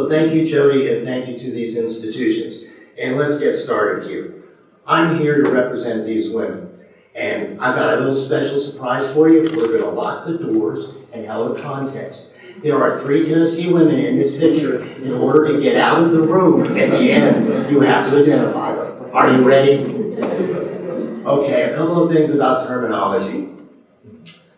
So thank you, Jody, and thank you to these institutions. And let's get started here. I'm here to represent these women. And I've got a little special surprise for you. We're going to lock the doors and have a contest. There are 3 Tennessee women in this picture. In order to get out of the room at the end, you have to identify them. Are you ready? Okay, a couple of things about terminology.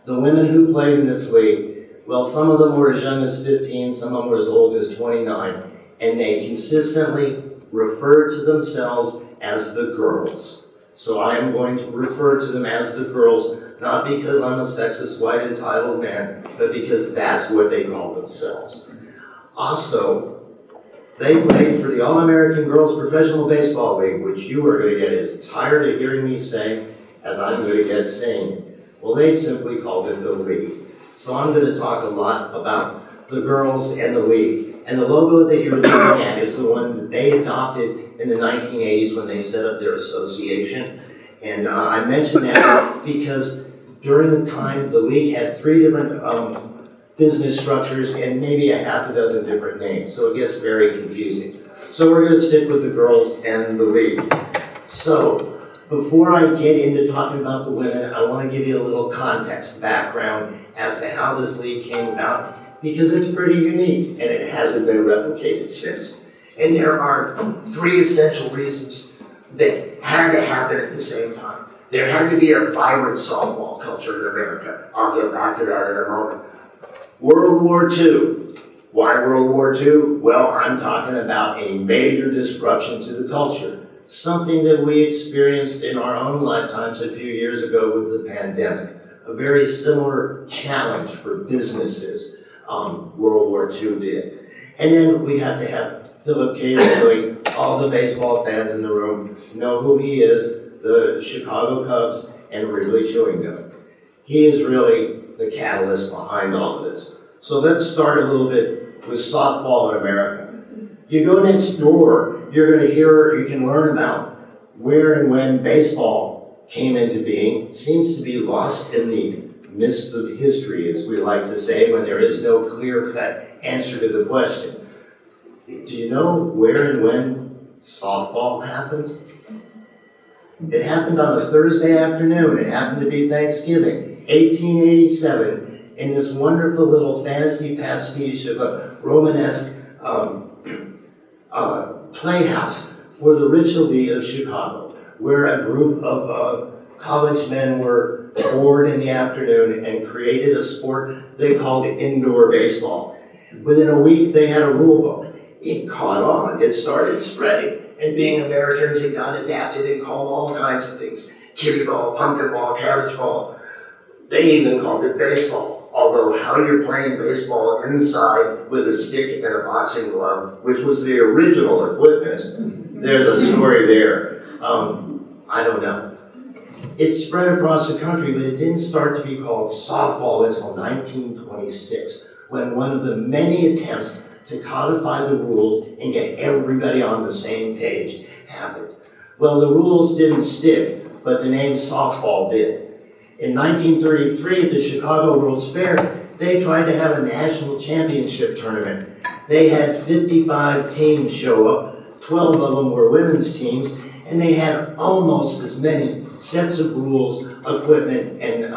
The women who played in this league, well, some of them were as young as 15, some of them were as old as 29, and they consistently referred to themselves as the girls. So I am going to refer to them as the girls, not because I'm a sexist, white, entitled man, but because that's what they call themselves. Also, they played for the All-American Girls Professional Baseball League, which you are going to get as tired of hearing me say as I'm going to get saying it. Well, they simply called it the league. So I'm going to talk a lot about the girls and the league. And the logo that you're looking at is the one that they adopted in the 1980s when they set up their association. And I mention that because during the time, the league had 3 different business structures and maybe a half a dozen different names. So it gets very confusing. So we're going to stick with the girls and the league. So before I get into talking about the women, I want to give you a little context, background as to how this league came about, because it's pretty unique and it hasn't been replicated since. And there are 3 essential reasons that had to happen at the same time. There had to be a vibrant softball culture in America. I'll get back to that in a moment. World War II. Why World War II? Well, I'm talking about a major disruption to the culture. Something that we experienced in our own lifetimes a few years ago with the pandemic. A very similar challenge for businesses, World War II did. And then we have to have Philip K. Wrigley, all the baseball fans in the room know who he is, the Chicago Cubs and Wrigley Chewing Gum. He is really the catalyst behind all of this. So let's start a little bit with softball in America. You go next door, you're going to hear, you can learn about where and when baseball came into being. It seems to be lost in the mists of history, as we like to say, when there is no clear-cut answer to the question. Do you know where and when softball happened? It happened on a Thursday afternoon. It happened to be Thanksgiving, 1887, in this wonderful little fantasy pastiche of a Romanesque playhouse for the rich elite of Chicago, where a group of college men were bored in the afternoon and created a sport they called indoor baseball. Within a week, they had a rule book. It caught on. It started spreading. And being Americans, it got adapted and called all kinds of things. Kitty ball, pumpkin ball, cabbage ball. They even called it baseball. Although how you're playing baseball inside with a stick and a boxing glove, which was the original equipment, there's a story there. I don't know. It spread across the country, but it didn't start to be called softball until 1926, when one of the many attempts to codify the rules and get everybody on the same page happened. Well, the rules didn't stick, but the name softball did. In 1933 at the Chicago World's Fair, they tried to have a national championship tournament. They had 55 teams show up, 12 of them were women's teams, and they had almost as many sets of rules, equipment, and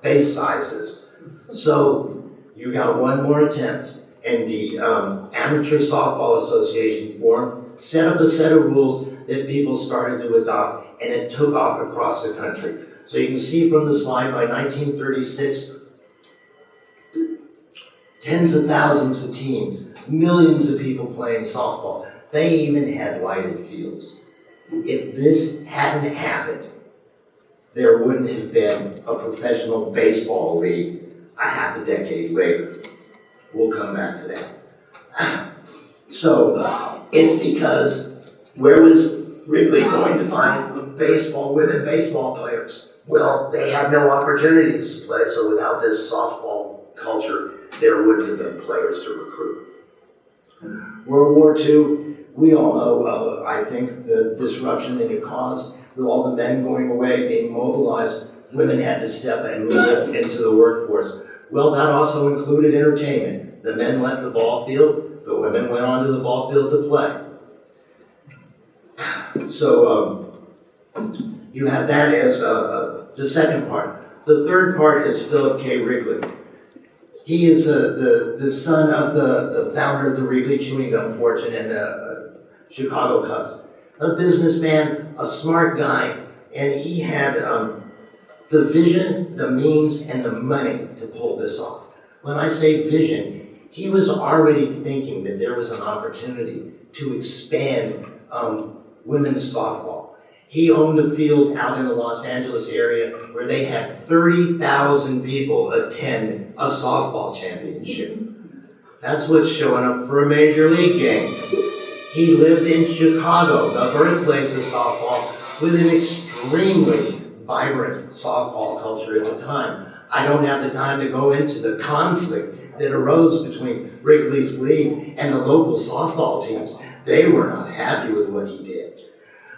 base sizes. So you got one more attempt. And the Amateur Softball Association formed, set up a set of rules that people started to adopt, and it took off across the country. So you can see from the slide, by 1936, tens of thousands of teams, millions of people playing softball. They even had lighted fields. If this hadn't happened, there wouldn't have been a professional baseball league a half a decade later. We'll come back to that. So it's because where was Wrigley going to find women baseball players? Well, they had no opportunities to play, so without this softball culture, there wouldn't have been players to recruit. World War II, we all know, I think, the disruption that it caused with all the men going away, being mobilized. Women had to step and move into the workforce. Well, that also included entertainment. the men left the ball field, the women went onto the ball field to play. So you have that as the second part. The third part is Philip K. Wrigley. He is the son of the founder of the Wrigley Chewing Gum fortune and the Chicago Cubs. A businessman, a smart guy, and he had the vision, the means, and the money to pull this off. When I say vision, he was already thinking that there was an opportunity to expand women's softball. He owned a field out in the Los Angeles area where they had 30,000 people attend a softball championship. That's what's showing up for a major league game. He lived in Chicago, the birthplace of softball, with an extremely vibrant softball culture at the time. I don't have the time to go into the conflict that arose between Wrigley's league and the local softball teams. They were not happy with what he did.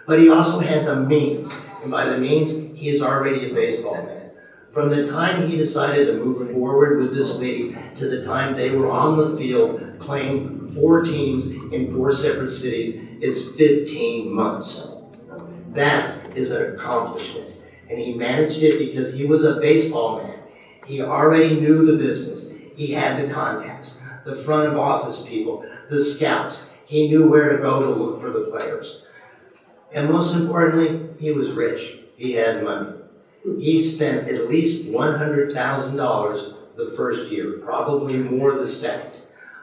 But he also had the means, and by the means, he is already a baseball man. From the time he decided to move forward with this league to the time they were on the field playing 4 teams in 4 separate cities is 15 months. That is an accomplishment. And he managed it because he was a baseball man. He already knew the business. He had the contacts, the front of office people, the scouts. He knew where to go to look for the players. And most importantly, he was rich. He had money. He spent at least $100,000 the first year, probably more the second.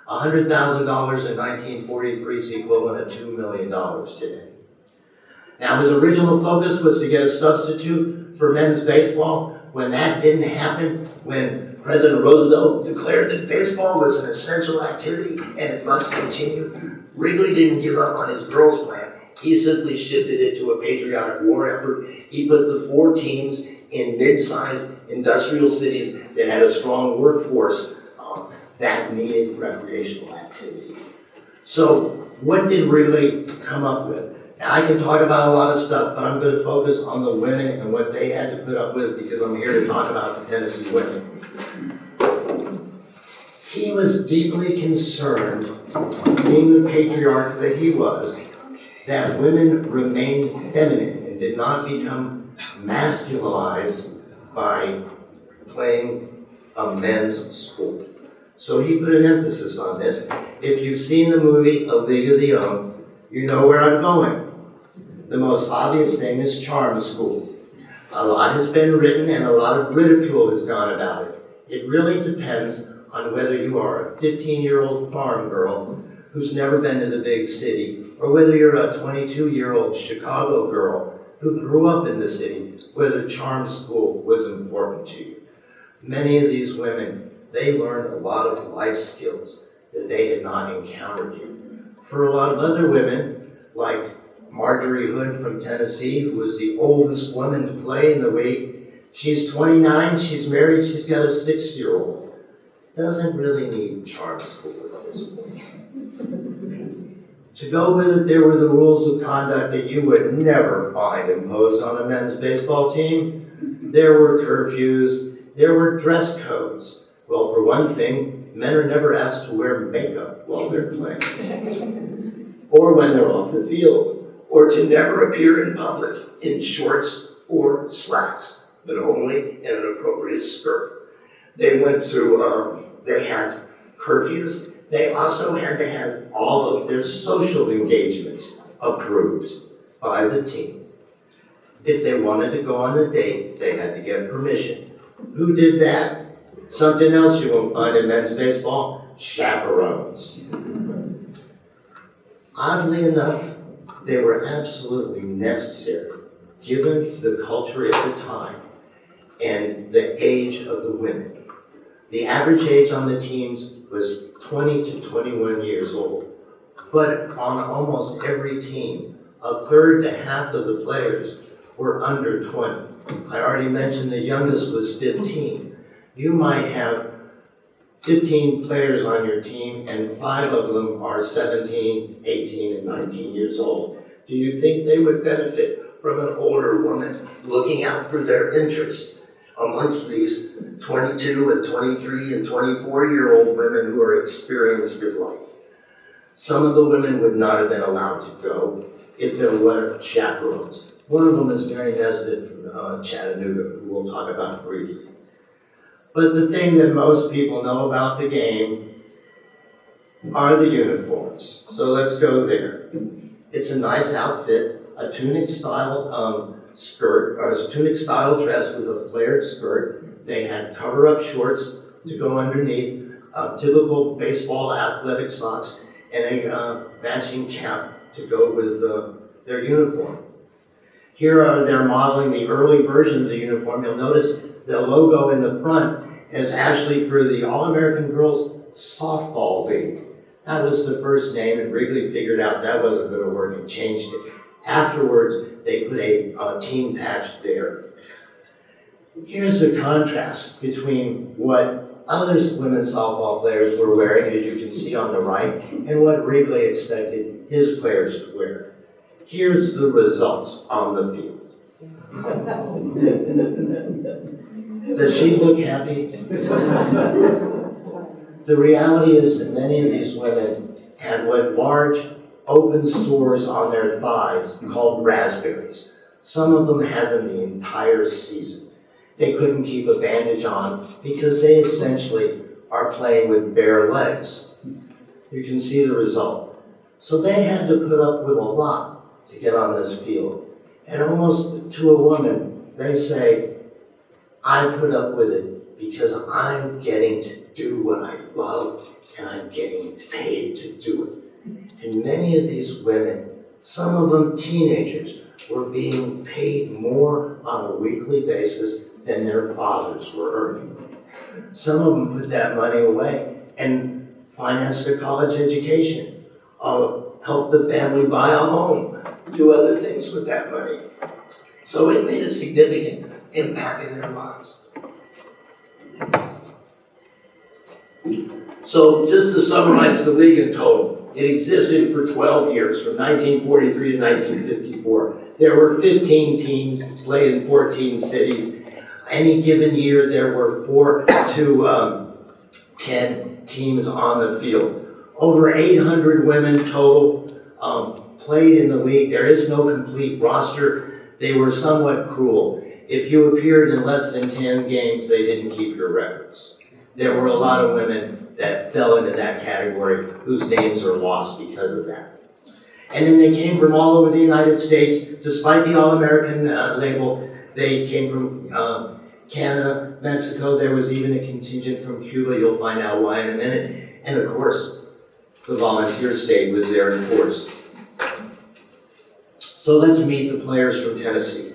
$100,000 in 1943 is the equivalent of $2 million today. Now, his original focus was to get a substitute for men's baseball. When that didn't happen, when President Roosevelt declared that baseball was an essential activity and it must continue, Wrigley didn't give up on his girls' plan. He simply shifted it to a patriotic war effort. He put the 4 teams in mid-sized industrial cities that had a strong workforce that needed recreational activity. So what did Wrigley come up with? Now, I can talk about a lot of stuff, but I'm going to focus on the women and what they had to put up with because I'm here to talk about the Tennessee women. He was deeply concerned, being the patriarch that he was, that women remained feminine and did not become masculinized by playing a men's sport. So he put an emphasis on this. If you've seen the movie A League of Their Own, you know where I'm going. The most obvious thing is charm school. A lot has been written and a lot of ridicule has gone about it. It really depends on whether you are a 15-year-old farm girl who's never been to the big city, or whether you're a 22-year-old Chicago girl who grew up in the city, whether charm school was important to you. Many of these women, they learned a lot of life skills that they had not encountered yet. For a lot of other women, like Marjorie Hood from Tennessee, who was the oldest woman to play in the league, she's 29, she's married, she's got a 6-year-old. Doesn't really need charm school at this point. To go with it, there were the rules of conduct that you would never find imposed on a men's baseball team. There were curfews, there were dress codes. Well, for one thing, men are never asked to wear makeup while they're playing, or when they're off the field, or to never appear in public in shorts or slacks, but only in an appropriate skirt. They went through, they had curfews. They also had to have all of their social engagements approved by the team. If they wanted to go on a date, they had to get permission. Who did that? Something else you won't find in men's baseball, chaperones. Oddly enough, they were absolutely necessary given the culture at the time and the age of the women. The average age on the teams was 20 to 21 years old. But on almost every team, a third to half of the players were under 20. I already mentioned the youngest was 15. You might have 15 players on your team and 5 of them are 17, 18, and 19 years old. Do you think they would benefit from an older woman looking out for their interests amongst these 22 and 23 and 24-year-old women who are experienced in life. Some of the women would not have been allowed to go if there weren't chaperones. One of them is Mary Nesbitt from Chattanooga, who we'll talk about briefly. But the thing that most people know about the game are the uniforms. So let's go there. It's a nice outfit, a tunic-style skirt, or a tunic-style dress with a flared skirt. They had cover-up shorts to go underneath, typical baseball athletic socks, and a matching cap to go with their uniform. Here they're modeling the early version of the uniform. You'll notice the logo in the front is actually for the All-American Girls Softball League. That was the first name, and Wrigley figured out that wasn't going to work and changed it. Afterwards, they put a team patch there. Here's the contrast between what other women's softball players were wearing, as you can see on the right, and what Wrigley expected his players to wear. Here's the result on the field. Does she look happy? The reality is that many of these women had what large open sores on their thighs called raspberries. Some of them had them the entire season. They couldn't keep a bandage on because they essentially are playing with bare legs. You can see the result. So they had to put up with a lot to get on this field. And almost to a woman, they say, I put up with it because I'm getting to do what I love and I'm getting paid to do it. And many of these women, some of them teenagers, were being paid more on a weekly basis than their fathers were earning. Some of them put that money away and financed a college education, helped the family buy a home, do other things with that money. So it made a significant impact in their lives. So just to summarize the league in total, it existed for 12 years, from 1943 to 1954. There were 15 teams, played in 14 cities. Any given year, there were 4 to 10 teams on the field. Over 800 women total played in the league. There is no complete roster. They were somewhat cruel. If you appeared in less than 10 games, they didn't keep your records. There were a lot of women that fell into that category whose names are lost because of that. And then they came from all over the United States. Despite the All-American label, they came from Canada, Mexico. There was even a contingent from Cuba. You'll find out why in a minute. And of course, the volunteer state was there in force. So let's meet the players from Tennessee.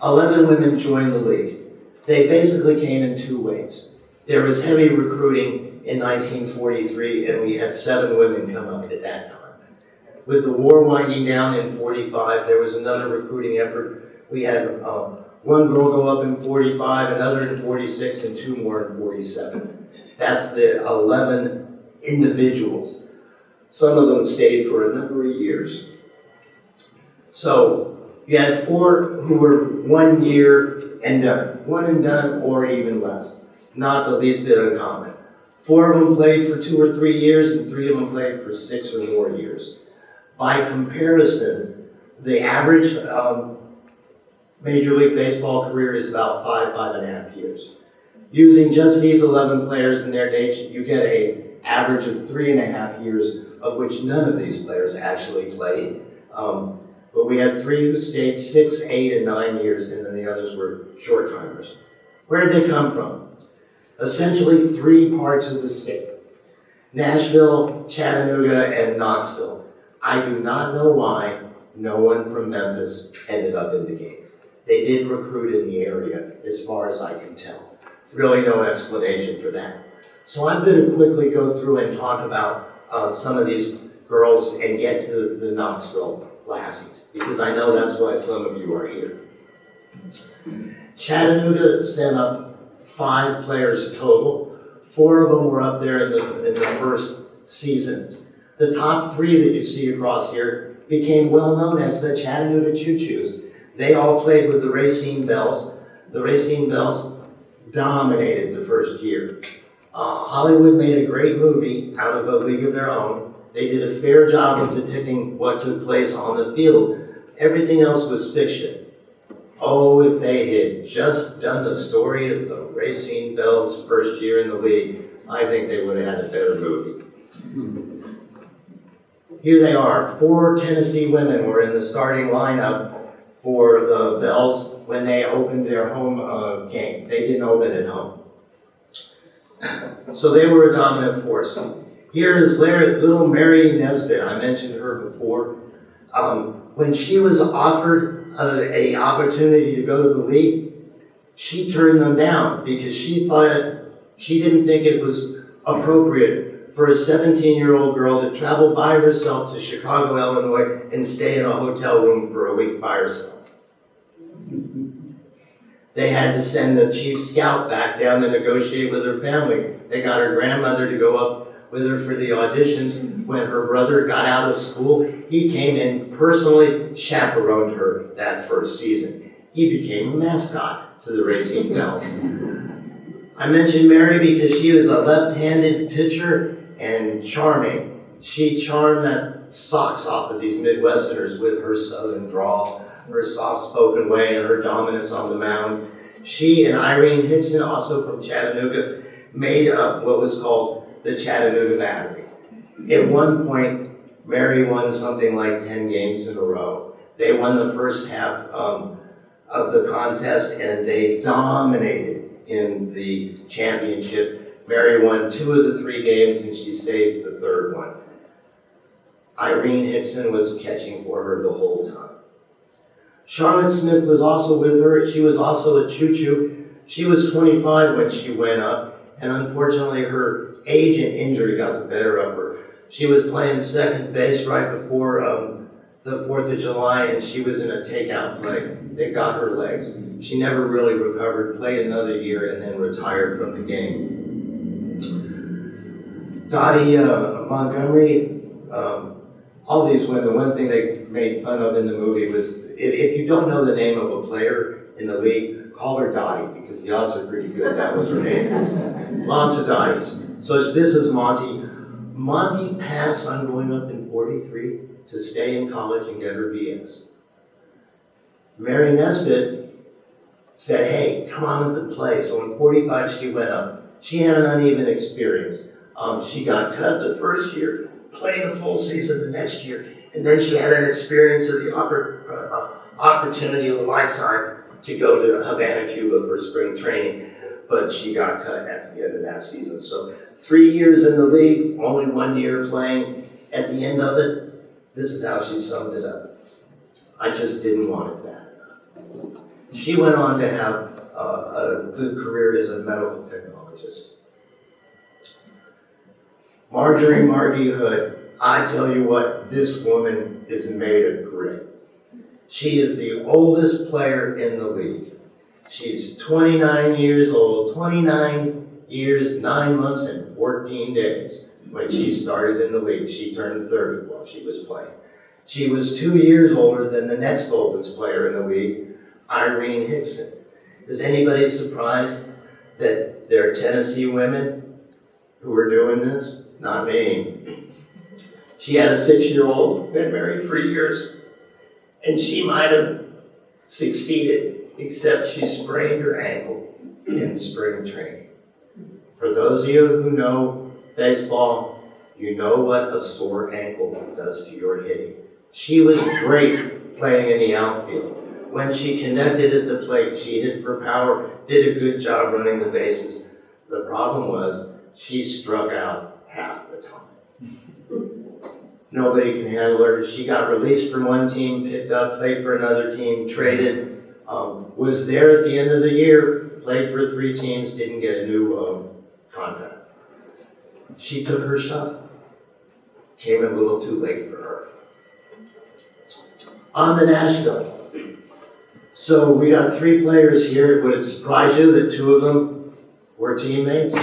11 women joined the league. They basically came in 2 ways. There was heavy recruiting in 1943, and we had 7 women come up at that time. With the war winding down in 45, there was another recruiting effort. We had one girl go up in 45, another in 46, and 2 more in 47. That's the 11 individuals. Some of them stayed for a number of years. So you had 4 who were 1 year and done, 1 and done or even less. Not the least bit uncommon. 4 of them played for 2 or 3 years, and 3 of them played for 6 or more years. By comparison, the average Major League Baseball career is about 5.5 years. Using just these 11 players and their dates, you get an average of 3.5 years, of which none of these players actually played. But we had 3 who stayed 6, 8, and 9 years, and then the others were short-timers. Where did they come from? Essentially 3 parts of the state: Nashville, Chattanooga, and Knoxville. I do not know why no one from Memphis ended up in the game. They did recruit in the area, as far as I can tell. Really no explanation for that. So I'm going to quickly go through and talk about some of these girls and get to the Knoxville lassies, because I know that's why some of you are here. Chattanooga sent up 5 players total. 4 of them were up there in the first season. The top 3 that you see across here became well known as the Chattanooga Choo-Choos. They all played with the Racine Bells. The Racine Bells dominated the first year. Hollywood made a great movie out of a league of their own. They did a fair job of depicting what took place on the field. Everything else was fiction. Oh, if they had just done the story of the Racine Bells' first year in the league, I think they would have had a better movie. Here they are. 4 Tennessee women were in the starting lineup for the Bells when they opened their home game. They didn't open at home. So they were a dominant force. Here is little Mary Nesbitt. I mentioned her before. When she was offered an opportunity to go to the league, she turned them down because she didn't think it was appropriate for a 17-year-old girl to travel by herself to Chicago, Illinois, and stay in a hotel room for a week by herself. They had to send the chief scout back down to negotiate with her family. They got her grandmother to go up with her for the auditions. When her brother got out of school, he came in personally chaperoned her that first season. He became a mascot to the Racine Bells. I mentioned Mary because she was a left-handed pitcher and charming. She charmed the socks off of these Midwesterners with her southern drawl, her soft-spoken way, and her dominance on the mound. She and Irene Hickson, also from Chattanooga, made up what was called the Chattanooga Battery. At one point, Mary won something like 10 games in a row. They won the first half of the contest, and they dominated in the championship. Mary won 2 of the 3 games, and she saved the 3rd one. Irene Hickson was catching for her the whole time. Charlotte Smith was also with her. She was also a choo-choo. She was 25 when she went up, and unfortunately her age and injury got the better of her. She was playing second base right before the 4th of July, and she was in a takeout play. They got her legs. She never really recovered, played another year, and then retired from the game. Dottie Montgomery, all these women, one thing they made fun of in the movie was, if you don't know the name of a player in the league, call her Dottie, because the odds are pretty good that was her name. Lots of Dotties. So this is Monty. Monty passed on going up in 43 to stay in college and get her BS. Mary Nesbitt said, hey, come on up and play. So in 45 she went up. She had an uneven experience. She got cut the first year, played a full season the next year, and then she had an experience of the opportunity of a lifetime to go to Havana, Cuba for spring training, but she got cut at the end of that season. So 3 years in the league, only 1 year playing. At the end of it, this is how she summed it up. I just didn't want it bad enough. She went on to have a good career as a medical technologist. Marjorie Margie Hood, I tell you what, this woman is made of grit. She is the oldest player in the league. She's 29 years old, 29 years, 9 months, and 14 days when she started in the league. She turned 30 while she was playing. She was 2 years older than the next oldest player in the league, Irene Hickson. Is anybody surprised that there are Tennessee women who are doing this? Not me. She had a 6-year-old, been married for years, and she might have succeeded, except she sprained her ankle in spring training. For those of you who know baseball, you know what a sore ankle does to your hitting. She was great playing in the outfield. When she connected at the plate, she hit for power, did a good job running the bases. The problem was she struck out half the time. Nobody can handle her. She got released from one team, picked up, played for another team, traded, was there at the end of the year, played for 3 teams, didn't get a new contract. She took her shot. Came a little too late for her. On to Nashville. So we got 3 players here. Would it surprise you that 2 of them were teammates?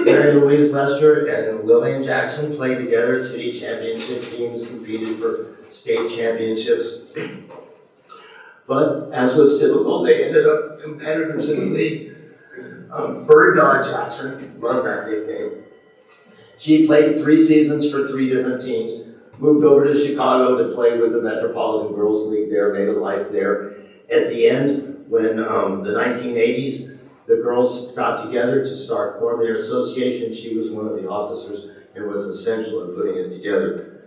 Mary Louise Lester and Lillian Jackson played together. City championship teams, competed for state championships. But as was typical, they ended up competitors in the league. Bird Dog Jackson, love that nickname. She played 3 seasons for 3 different teams, moved over to Chicago to play with the Metropolitan Girls League there, made a life there. At the end, when the 1980s, the girls got together to start forming their association, she was one of the officers and was essential in putting it together.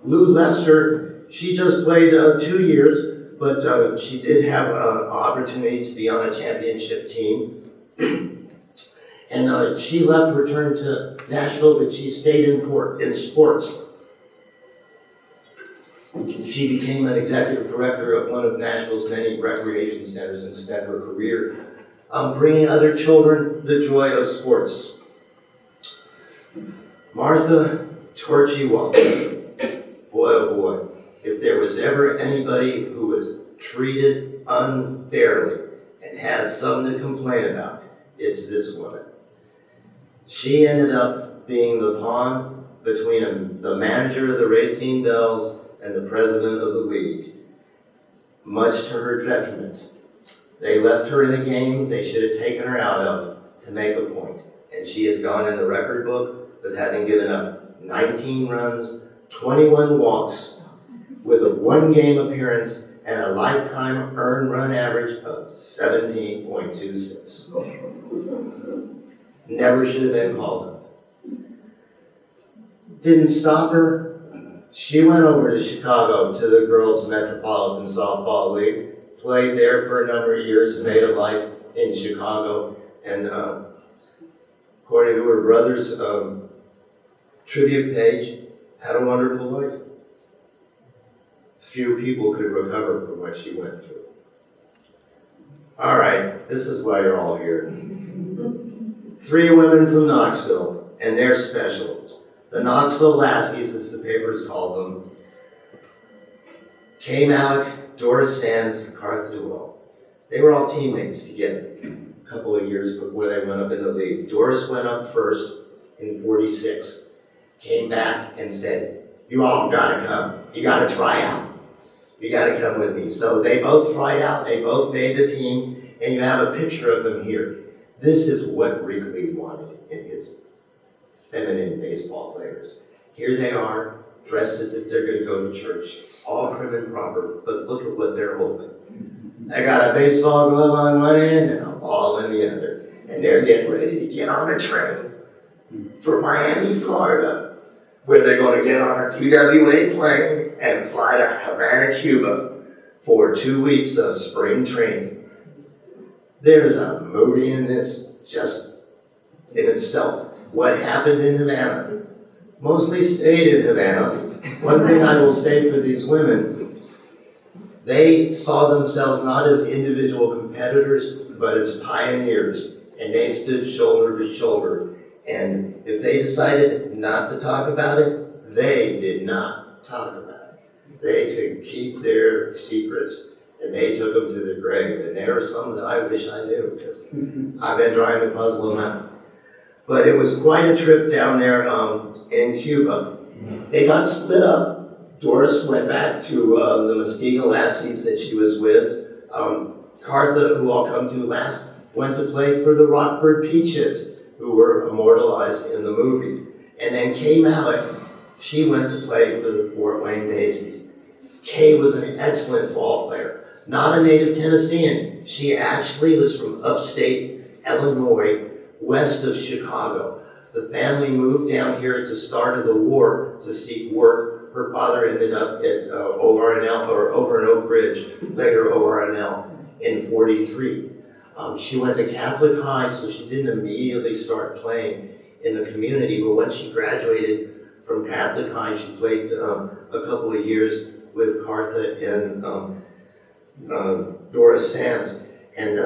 Lou Lester, she just played 2 years, but she did have an opportunity to be on a championship team. And she left, returned to Nashville, but she stayed in sports. She became an executive director of one of Nashville's many recreation centers and spent her career bringing other children the joy of sports. Martha Torchiwala, boy oh boy, if there was ever anybody who was treated unfairly and had something to complain about, it's this woman. She ended up being the pawn between the manager of the Racine Bells and the president of the league, much to her detriment. They left her in a game they should have taken her out of to make a point, and she has gone in the record book with having given up 19 runs, 21 walks, with a 1-game appearance and a lifetime earned run average of 17.26. Never should have been called up. Didn't stop her. She went over to Chicago to the Girls Metropolitan Softball League, played there for a number of years, made a life in Chicago, and according to her brother's tribute page, had a wonderful life. Few people could recover from what she went through. All right, this is why you're all here. 3 women from Knoxville, and they're special. The Knoxville Lassies, as the papers called them. Kay Malik, Doris Sands, and Cartha Duell. They were all teammates together a couple of years before they went up in the league. Doris went up first in 46, came back and said, "You all gotta come. You gotta try out. You gotta come with me." So they both tried out, they both made the team, and you have a picture of them here. This is what Wrigley wanted in his feminine baseball players. Here they are, dressed as if they're gonna go to church, all prim and proper, but look at what they're holding. They got a baseball glove on one end and a ball in the other, and they're getting ready to get on a train for Miami, Florida, where they're gonna get on a TWA plane and fly to Havana, Cuba for 2 weeks of spring training. There's a movie in this just in itself. What happened in Havana mostly stayed in Havana. One thing I will say for these women, they saw themselves not as individual competitors, but as pioneers, and they stood shoulder to shoulder. And if they decided not to talk about it, they did not talk about it. They could keep their secrets, and they took them to the grave. And there are some that I wish I knew, because I've been trying to puzzle them out. But it was quite a trip down there in Cuba. They got split up. Doris went back to the Muskegon Lassies that she was with. Cartha, who I'll come to last, went to play for the Rockford Peaches, who were immortalized in the movie. And then Kay Malik, she went to play for the Fort Wayne Daisies. Kay was an excellent ball player, not a native Tennessean. She actually was from upstate Illinois, west of Chicago. The family moved down here at the start of the war to seek work. Her father ended up at over in Oak Ridge, later ORNL, in 43. She went to Catholic High, so she didn't immediately start playing in the community, but when she graduated from Catholic High, she played a couple of years with Cartha and Doris Sands. And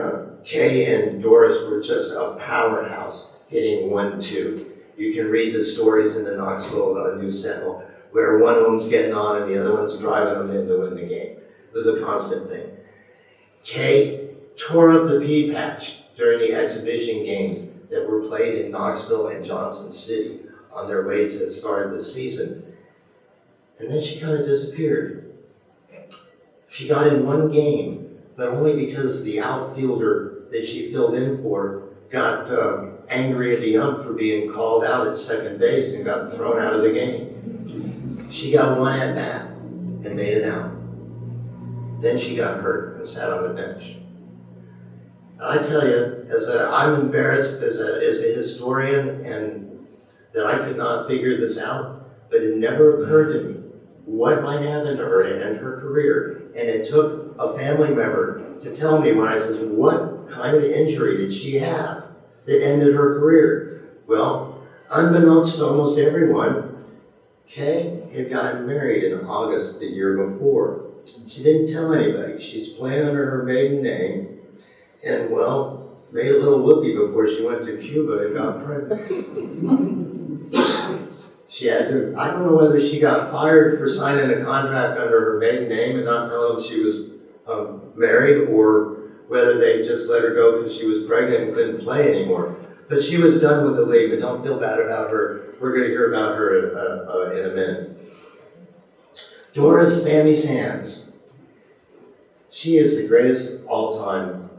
Kay and Doris were just a powerhouse, hitting 1-2. You can read the stories in the Knoxville News Sentinel, where one of them's getting on and the other one's driving them in to win the game. It was a constant thing. Kay tore up the pea patch during the exhibition games that were played in Knoxville and Johnson City on their way to the start of the season. And then she kind of disappeared. She got in one game, but only because the outfielder that she filled in for got angry at the ump for being called out at second base and got thrown out of the game. She got one at bat and made it out. Then she got hurt and sat on the bench. And I tell you, I'm embarrassed as a historian and that I could not figure this out, but it never occurred to me what might happen to her and her career. And it took a family member to tell me when I said, what kind of injury did she have that ended her career? Well, unbeknownst to almost everyone, Kay had gotten married in August the year before. She didn't tell anybody. She's playing under her maiden name and, well, made a little whoopee before she went to Cuba and got pregnant. She had to, I don't know whether she got fired for signing a contract under her maiden name and not telling them she was married, or whether they just let her go because she was pregnant and couldn't play anymore. But she was done with the league, but don't feel bad about her. We're going to hear about her in a minute. Doris Sammy Sands. She is the greatest all-time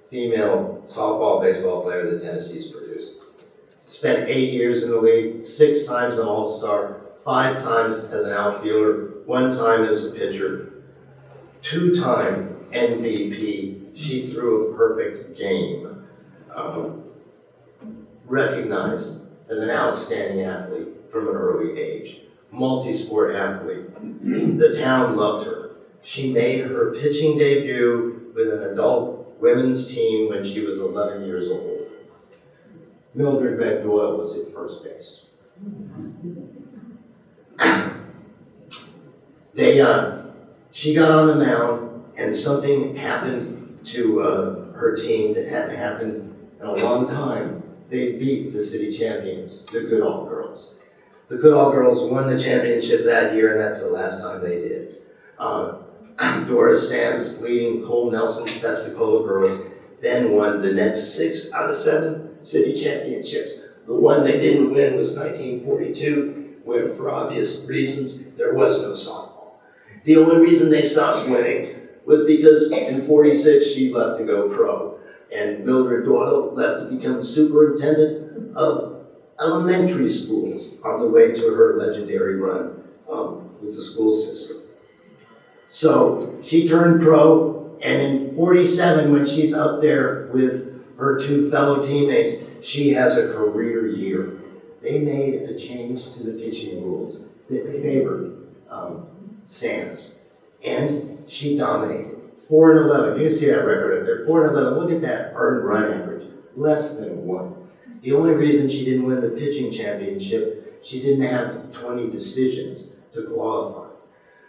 female softball, baseball player that Tennessee's produced. Spent 8 years in the league, 6 times an all-star, 5 times as an outfielder, 1 time as a pitcher, 2-time MVP. She threw a perfect game. Recognized as an outstanding athlete from an early age. Multi-sport athlete. The town loved her. She made her pitching debut with an adult women's team when she was 11 years old. Mildred McDoyle was at first base. She got on the mound and something happened to her team that hadn't happened in a long time. They beat the city champions, the Goodall Girls. The Goodall Girls won the championship that year, and that's the last time they did. Doris Sands, leading Cole Nelson's Pepsi-Cola Girls, then won the next 6 out of 7 city championships. The one they didn't win was 1942, where for obvious reasons, there was no softball. The only reason they stopped winning was because in 46, she left to go pro. And Mildred Doyle left to become superintendent of elementary schools on the way to her legendary run with the school system. So she turned pro, and in 47, when she's up there with her 2 fellow teammates, she has a career year. They made a change to the pitching rules that favored Sands, and she dominated. 4-11, you can see that record up there, 4-11, look at that earned run average, less than 1. The only reason she didn't win the pitching championship, she didn't have 20 decisions to qualify.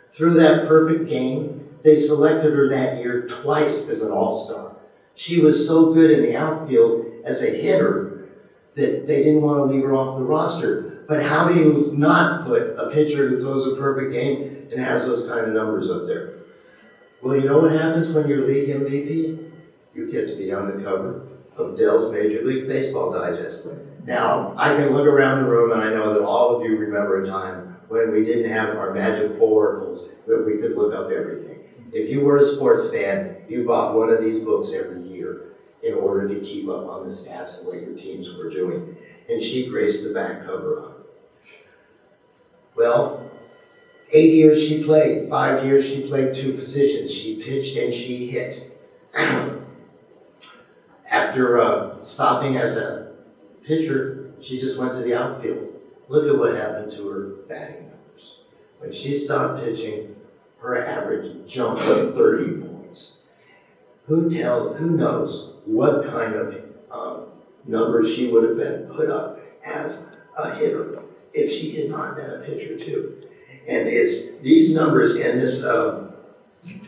Through that perfect game, they selected her that year twice as an all-star. She was so good in the outfield as a hitter that they didn't want to leave her off the roster. But how do you not put a pitcher who throws a perfect game and has those kind of numbers up there? Well, you know what happens when you're league MVP? You get to be on the cover of Dell's Major League Baseball Digest. Now, I can look around the room and I know that all of you remember a time when we didn't have our magic oracles that we could look up everything. If you were a sports fan, you bought one of these books every year in order to keep up on the stats of what your teams were doing. And she graced the back cover of it. Well, 8 years she played, 5 years she played 2 positions. She pitched and she hit. After stopping as a pitcher, she just went to the outfield. Look at what happened to her batting numbers. When she stopped pitching, her average jumped up 30 points. Who knows what kind of numbers she would have been put up as a hitter if she had not been a pitcher too. And it's these numbers in this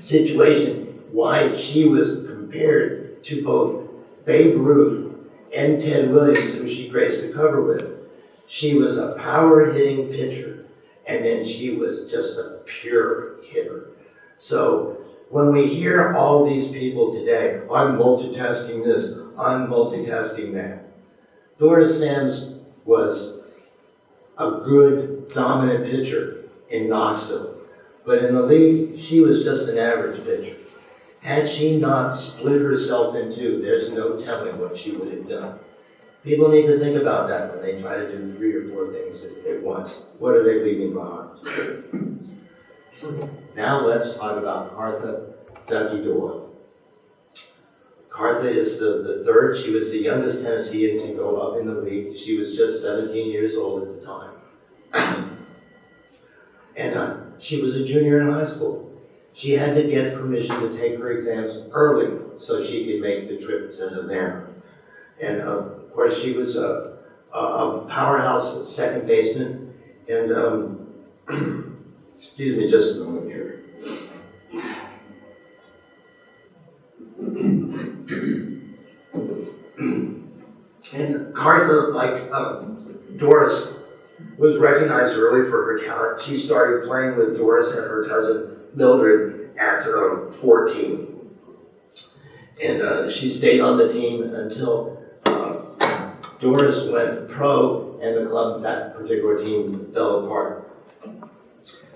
situation why she was compared to both Babe Ruth and Ted Williams, who she graced the cover with. She was a power-hitting pitcher, and then she was just a pure hitter. So when we hear all these people today, I'm multitasking this, I'm multitasking that. Doris Sands was a good, dominant pitcher in Knoxville. But in the league, she was just an average pitcher. Had she not split herself in two, there's no telling what she would have done. People need to think about that when they try to do 3 or 4 things at once. What are they leaving behind? Now let's talk about Cartha Ducky Doyle. Cartha is the third. She was the youngest Tennessean to go up in the league. She was just 17 years old at the time. And she was a junior in high school. She had to get permission to take her exams early so she could make the trip to Havana. And of course, she was a powerhouse second baseman. And excuse me just a moment here. And Cartha, like Doris, was recognized early for her talent. She started playing with Doris and her cousin Mildred at 14. And she stayed on the team until Doris went pro and the club, that particular team, fell apart.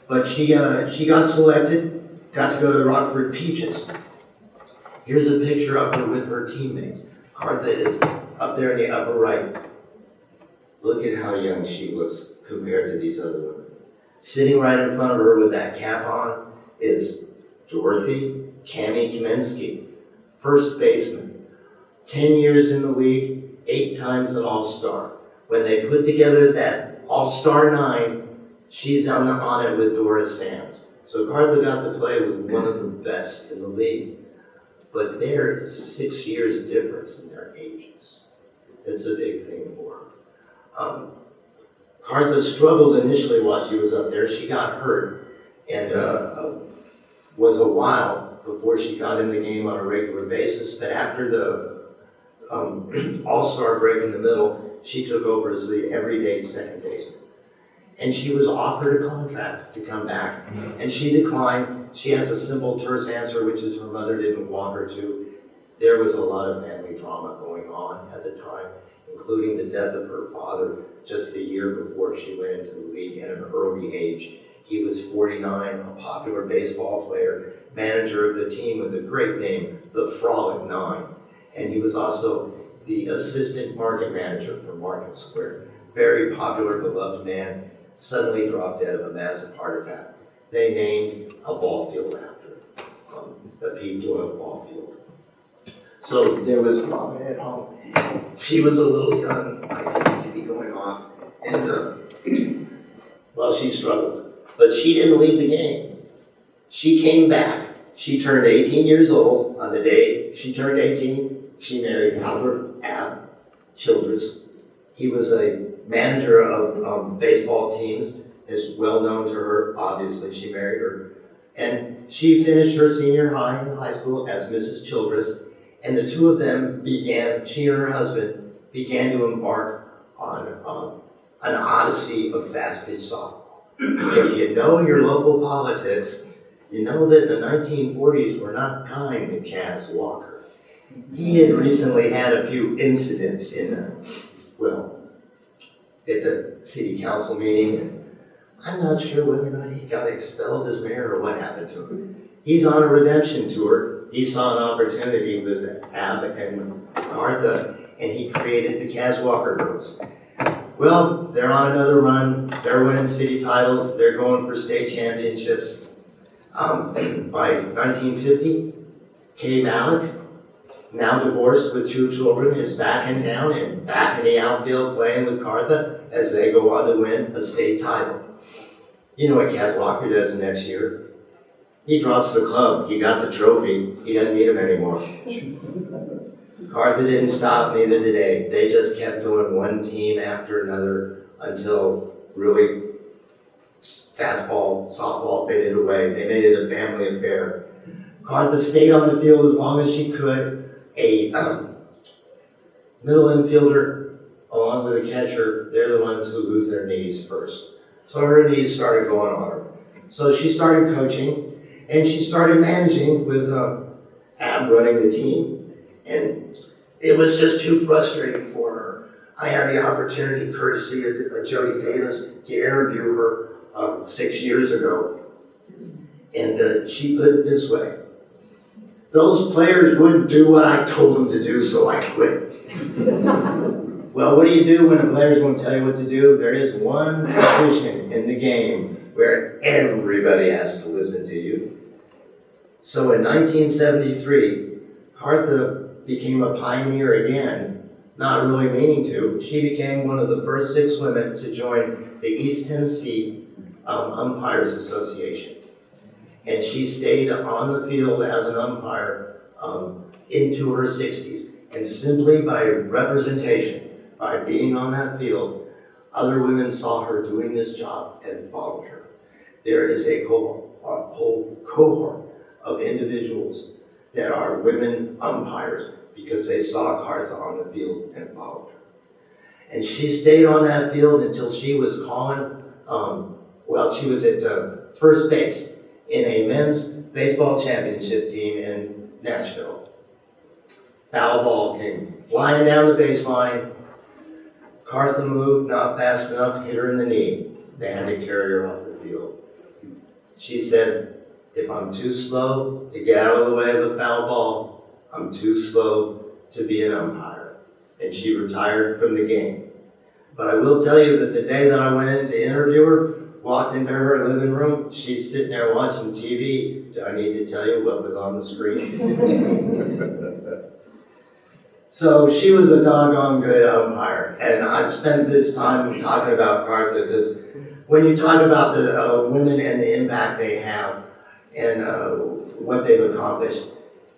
But she got selected, got to go to the Rockford Peaches. Here's a picture of her with her teammates. Cartha is up there in the upper right. Look at how young she looks compared to these other women. Sitting right in front of her with that cap on is Dorothy Cammie Kaminsky, first baseman. 10 years in the league, 8 times an All-Star. When they put together that All-Star 9, she's on it with Doris Sands. So Cartha got to play with one of the best in the league. But there is 6 years difference in their ages. It's a big thing for her. Cartha struggled initially while she was up there. She got hurt and was a while before she got in the game on a regular basis. But after the All-Star break in the middle, she took over as the everyday second baseman. And she was offered a contract to come back, and she declined. She has a simple, terse answer, which is her mother didn't want her to. There was a lot of family drama going on at the time, including the death of her father just the year before she went into the league at an early age. He was 49, a popular baseball player, manager of the team with a great name, the Frolic Nine. And he was also the assistant market manager for Market Square. Very popular, beloved man. Suddenly dropped dead of a massive heart attack. They named a ball field after him, the P. Doyle ball field. So there was drama at home. She was a little young, I think, to be going off, and well, she struggled. But she didn't leave the game. She came back. She turned 18 years old. On the day she turned 18, she married Albert Ab Childress. He was a manager of baseball teams, is well known to her. Obviously, she married her. And she finished her senior high in high school as Mrs. Childress. And the two of them she and her husband began to embark on an odyssey of fast-pitch softball. If you know your local politics, you know that the 1940s were not kind to Kaz Walker. He had recently had a few incidents at the city council meeting, and I'm not sure whether or not he got expelled as mayor or what happened to him. He's on a redemption tour. He saw an opportunity with Ab and Cartha, and he created the Kaz Walker Girls. Well, they're on another run. They're winning city titles. They're going for state championships. By 1950, Kay Malik, now divorced with 2 children, is back in town and back in the outfield playing with Cartha as they go on to win a state title. You know what Kaz Walker does the next year? He drops the club. He got the trophy. He doesn't need him anymore. Cartha didn't stop, neither did they. They just kept doing one team after another until really fastball, softball faded away. They made it a family affair. Cartha stayed on the field as long as she could. A middle infielder, along with a catcher, they're the ones who lose their knees first. So her knees started going on her. So she started coaching, and she started managing with Ab running the team. And it was just too frustrating for her. I had the opportunity, courtesy of Jody Davis, to interview her 6 years ago. And she put it this way: those players wouldn't do what I told them to do, so I quit. Well, what do you do when the players won't tell you what to do? There is one position in the game where everybody has to listen to you. So in 1973, Cartha became a pioneer again, not really meaning to. She became one of the first 6 women to join the East Tennessee Umpires Association. And she stayed on the field as an umpire into her 60s. And simply by representation, by being on that field, other women saw her doing this job and followed her. There is a whole cohort of individuals that are women umpires because they saw Cartha on the field and followed her. And she stayed on that field until she was calling, she was at first base in a men's baseball championship team in Nashville. Foul ball came flying down the baseline. Cartha moved not fast enough, hit her in the knee. They had to carry her off the field. She said, if I'm too slow to get out of the way of a foul ball, I'm too slow to be an umpire. And she retired from the game. But I will tell you that the day that I went in to interview her, walked into her living room, she's sitting there watching TV. Do I need to tell you what was on the screen? So she was a doggone good umpire. And I've spent this time talking about Cartha because when you talk about the women and the impact they have and what they've accomplished,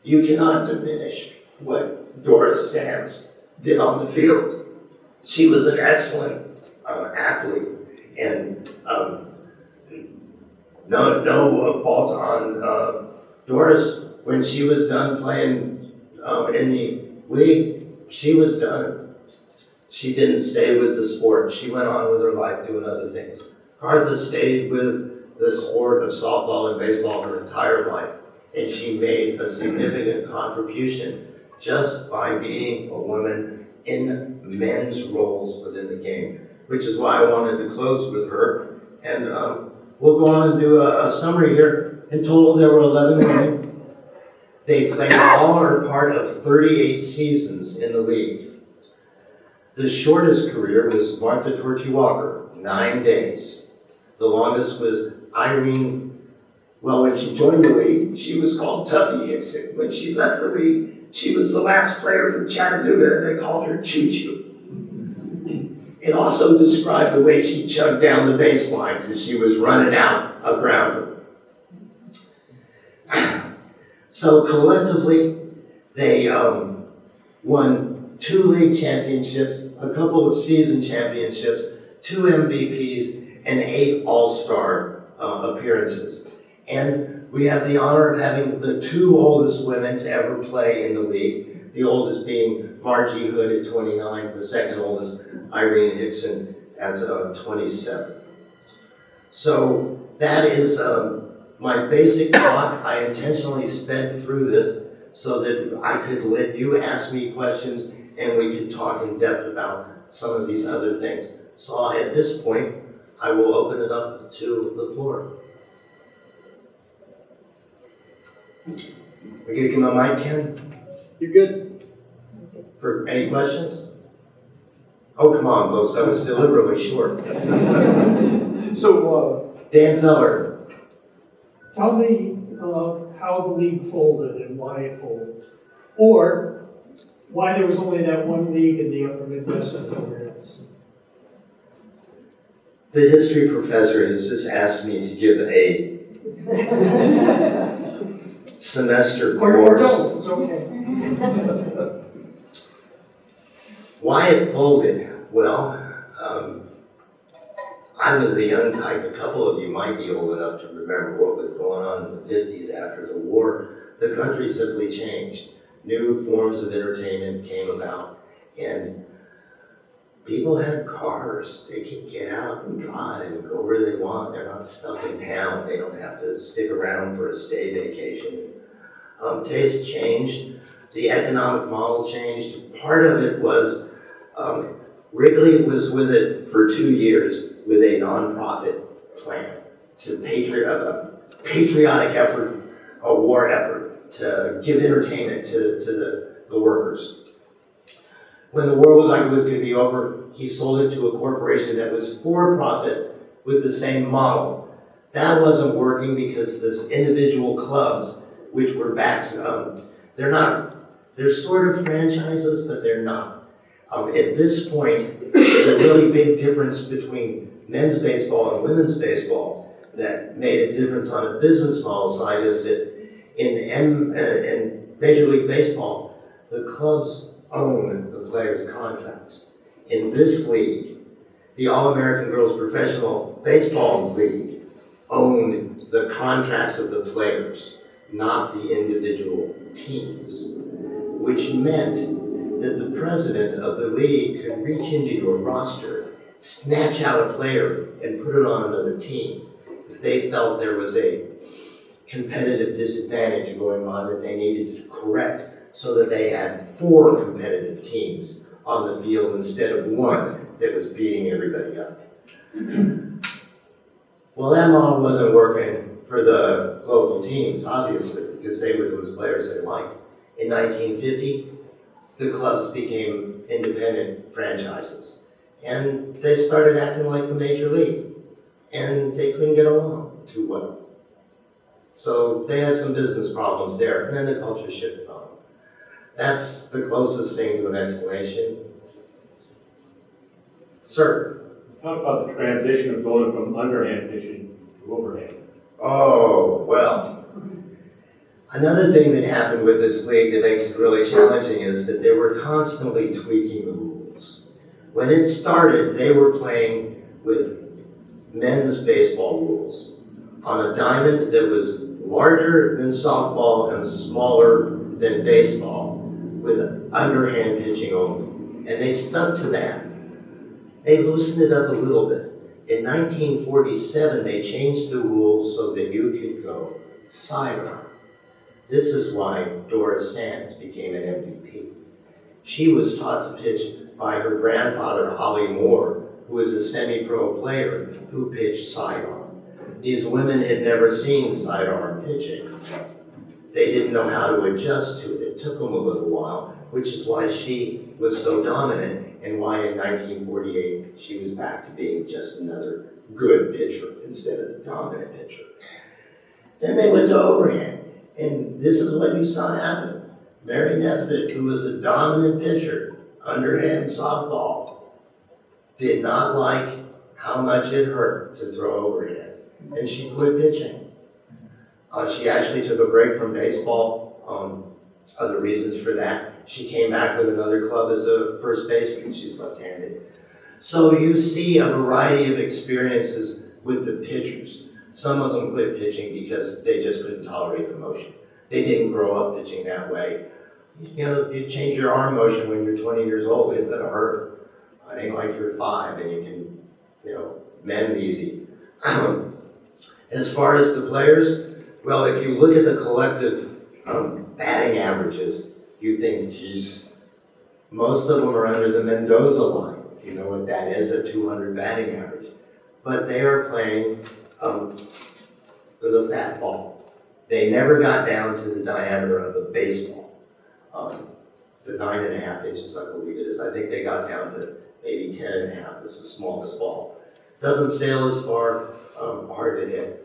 you cannot diminish what Doris Sands did on the field. She was an excellent athlete, and no fault on Doris. When she was done playing in the league, she was done. She didn't stay with the sport. She went on with her life doing other things. Cartha stayed with the sport of softball and baseball her entire life, and she made a significant contribution just by being a woman in men's roles within the game, which is why I wanted to close with her. And we'll go on and do a summary here. In total, there were 11 women. They played all or part of 38 seasons in the league. The shortest career was Martha Torchy Walker, 9 days. The longest was Irene. Well, when she joined the league, she was called Tuffy Hickson. When she left the league, she was the last player from Chattanooga, and they called her Choo Choo. It also described the way she chugged down the baselines as she was running out a grounder. So collectively, they won 2 league championships, a couple of season championships, 2 MVPs, and 8 All-Star appearances. And we have the honor of having the 2 oldest women to ever play in the league, the oldest being Margie Hood at 29, the second oldest, Irene Hickson, at 27. So that is my basic talk. I intentionally sped through this so that I could let you ask me questions and we could talk in depth about some of these other things. So at this point, I will open it up to the floor. We gonna give my mic, Ken? You're good. For any questions? Oh, come on, folks, I was deliberately short. So, Dan Feller. tell me how the league folded and why it folded. Or why there was only that one league in the upper Midwest and nowhere else. The history professor has just asked me to give a semester Or course. don't, it's okay. Why it folded? Well, I was a young type. A couple of you might be old enough to remember what was going on in the 50s after the war. The country simply changed. New forms of entertainment came about, and people had cars. They could get out and drive and go where they want. They're not stuck in town. They don't have to stick around for a stay vacation. Taste changed. The economic model changed. Part of it was Wrigley was with it for 2 years with a nonprofit plan to patriotic effort, a war effort to give entertainment to the workers. When the war looked like it was going to be over, he sold it to a corporation that was for profit with the same model. That wasn't working because this individual clubs, which were backed, they're sort of franchises, but they're not. At this point, the really big difference between men's baseball and women's baseball that made a difference on a business model side is that in Major League Baseball, the clubs own the players' contracts. In this league, the All-American Girls Professional Baseball League owned the contracts of the players, not the individual teams, which meant that the president of the league could reach into your roster, snatch out a player, and put it on another team if they felt there was a competitive disadvantage going on that they needed to correct, so that they had 4 competitive teams on the field instead of 1 that was beating everybody up. Well, that model wasn't working for the local teams, obviously, because they would lose players they liked. In 1950, the clubs became independent franchises, and they started acting like the major league, and they couldn't get along too well. So they had some business problems there, and then the culture shifted on them. That's the closest thing to an explanation. Sir? Talk about the transition of going from underhand pitching to overhand. Oh, well. Another thing that happened with this league that makes it really challenging is that they were constantly tweaking the rules. When it started, they were playing with men's baseball rules on a diamond that was larger than softball and smaller than baseball, with underhand pitching only. And they stuck to that. They loosened it up a little bit. In 1947, they changed the rules so that you could go sidearm. This is why Doris Sands became an MVP. She was taught to pitch by her grandfather, Holly Moore, who was a semi-pro player who pitched sidearm. These women had never seen sidearm pitching. They didn't know how to adjust to it. It took them a little while, which is why she was so dominant and why in 1948 she was back to being just another good pitcher instead of the dominant pitcher. Then they went to overhand, and this is what you saw happen. Mary Nesbitt, who was a dominant pitcher, underhand softball, did not like how much it hurt to throw overhand, and she quit pitching. She actually took a break from baseball. Other reasons for that. She came back with another club as a first baseman. She's left-handed. So you see a variety of experiences with the pitchers. Some of them quit pitching because they just couldn't tolerate the motion. They didn't grow up pitching that way. You know, you change your arm motion when you're 20 years old, it's gonna hurt. It ain't like you're 5 and you can, mend easy. As far as the players, well, if you look at the collective batting averages, you think, geez, most of them are under the Mendoza line. If you know what that is, a 200 batting average. But they are playing with a fat ball. They never got down to the diameter of a baseball. The 9.5 inches, I believe it is. I think they got down to maybe 10.5 is the smallest ball. Doesn't sail as far, hard to hit.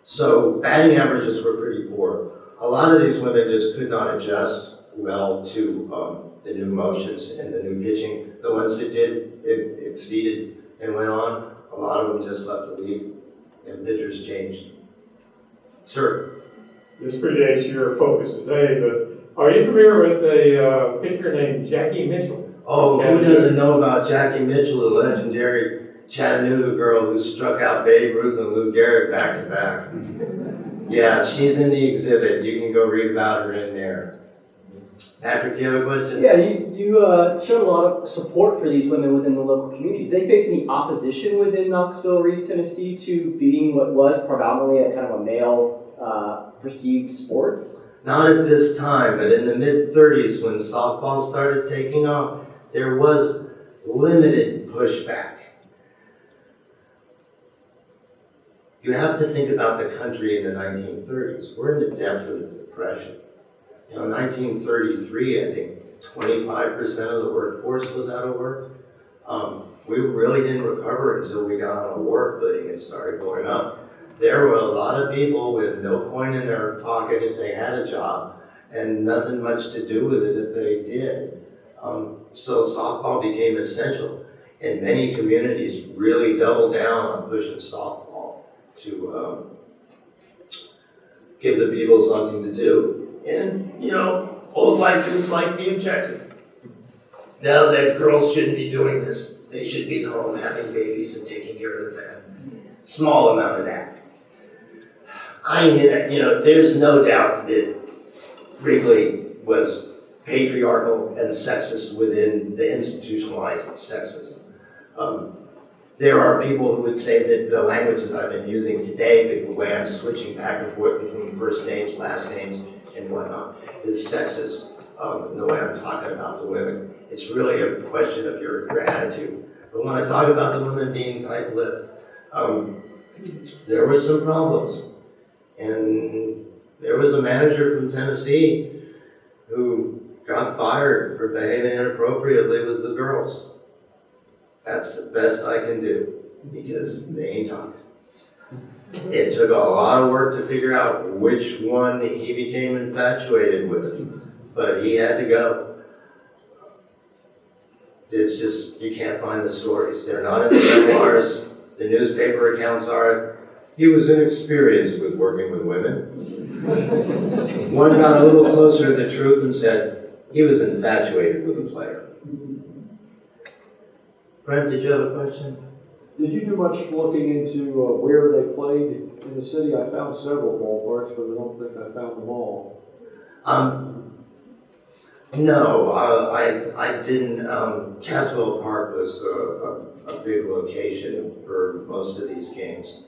So batting averages were pretty poor. A lot of these women just could not adjust well to the new motions and the new pitching. The ones that did, it exceeded and went on. A lot of them just left the league and pitchers changed. Sir? This predates your focus today, but are you familiar with a pitcher named Jackie Mitchell? Oh, who doesn't know about Jackie Mitchell, the legendary Chattanooga girl who struck out Babe Ruth and Lou Gehrig back to back? Yeah, she's in the exhibit. You can go read about her in there. Patrick, do you have a question? Yeah, you showed a lot of support for these women within the local community. Did they face any opposition within Knoxville or East Tennessee to beating what was predominantly a kind of a male perceived sport? Not at this time, but in the mid-30s when softball started taking off, there was limited pushback. you have to think about the country in the 1930s. We're in the depth of the Depression. You know, 1933, I think 25% of the workforce was out of work. We really didn't recover until we got on a war footing and started going up. There were a lot of people with no coin in their pocket if they had a job, and nothing much to do with it if they did. So softball became essential, and many communities really doubled down on pushing softball to give the people something to do. And, you know, old white dudes like the objective. No, that girls shouldn't be doing this. They should be home having babies and taking care of the men. Small amount of that. You know, there's no doubt that Wrigley was patriarchal and sexist within the institutionalized sexism. There are people who would say that the language that I've been using today, the way I'm switching back and forth between first names, last names, and whatnot, is sexist in the way I'm talking about the women. It's really a question of your attitude. But when I talk about the women being tight-lipped, there were some problems. And there was a manager from Tennessee who got fired for behaving inappropriately with the girls. That's the best I can do, because they ain't talking. It took a lot of work to figure out which one he became infatuated with, but he had to go. It's just, you can't find the stories. They're not in the memoirs. The newspaper accounts are, he was inexperienced with working with women. One got a little closer to the truth and said, he was infatuated with a player. Brent, did you have a question? Did you do much looking into where they played in the city? I found several ballparks, but I don't think I found them all. No, I didn't. Caswell Park was a big location for most of these games.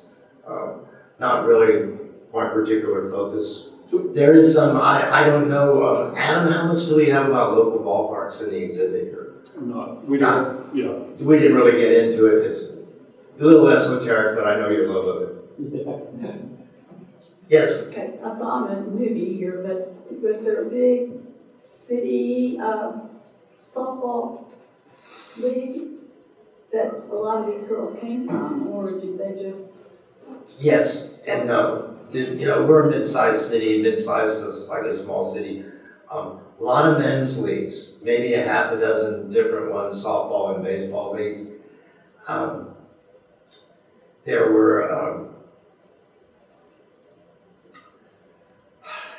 Not really my particular focus. There is some, I don't know, Adam, how much do we have about local ballparks in the exhibit here? We didn't really get into it. It's a little esoteric, but I know your love of it. Yes? Okay, I saw I'm a newbie here, but was there a big city softball league that a lot of these girls came from, or did they just? Yes and no. You know, we're a mid-sized city. Mid-sized is like a small city. A lot of men's leagues, maybe a half a dozen different ones, softball and baseball leagues. There were,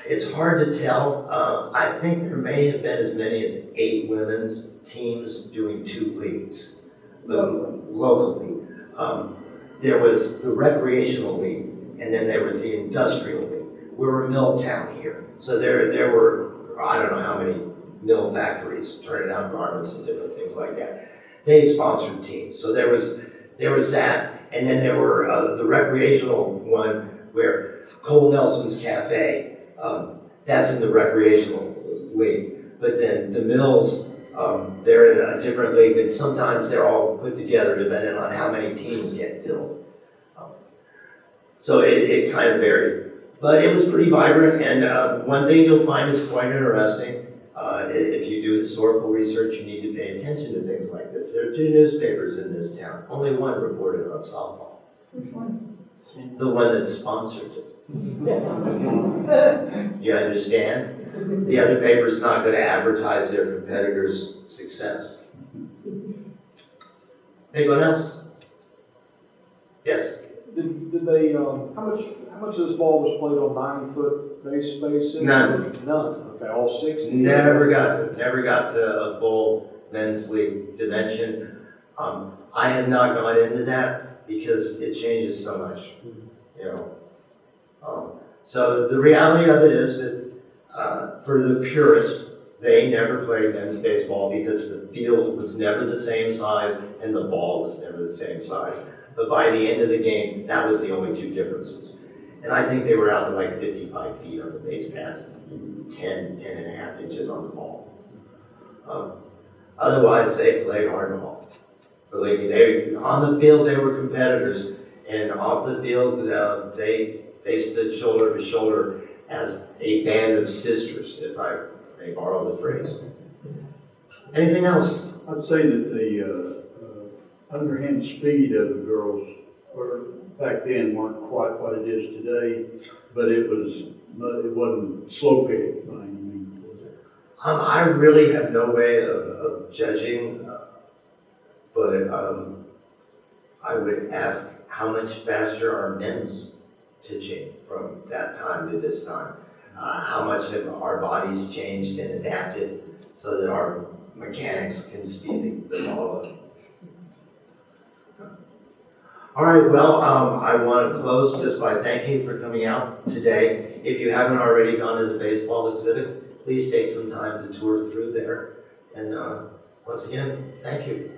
it's hard to tell. I think there may have been as many as 8 women's teams doing 2 leagues locally. There was the recreational league, and then there was the industrial league. We're a mill town here, so there were, I don't know how many mill factories turning out garments and different things like that. They sponsored teams, so there was that, and then there were the recreational one where Cole Nelson's Cafe, that's in the recreational league. But then the mills, they're in a different league, and sometimes they're all put together depending on how many teams get filled. So it kind of varied. But it was pretty vibrant, and one thing you'll find is quite interesting. If you do historical research, you need to pay attention to things like this. There are 2 newspapers in this town. Only one reported on softball. Which one? The one that sponsored it. You understand? The other paper's not going to advertise their competitor's success. Anyone else? Yes? Did they, how much of this ball was played on 9-foot base spacing? None. None, okay, all 60? Never got to a full men's league dimension. I have not gone into that because it changes so much, you know. So the reality of it is that for the purist, they never played men's baseball because the field was never the same size and the ball was never the same size. But by the end of the game, that was the only 2 differences. And I think they were out to like 55 feet on the base pads, and 10.5 inches on the ball. Otherwise, they played hardball. Believe me, on the field, they were competitors. And off the field, they stood shoulder to shoulder as a band of sisters, if I may borrow the phrase. Anything else? I'd say that the underhand speed of the girls back then weren't quite what it is today, but it wasn't slow pitch by any means. I really have no way of judging, but I would ask how much faster are men's pitching from that time to this time? How much have our bodies changed and adapted so that our mechanics can speed the ball up? All right, well, I want to close just by thanking you for coming out today. If you haven't already gone to the baseball exhibit, please take some time to tour through there. And once again, thank you.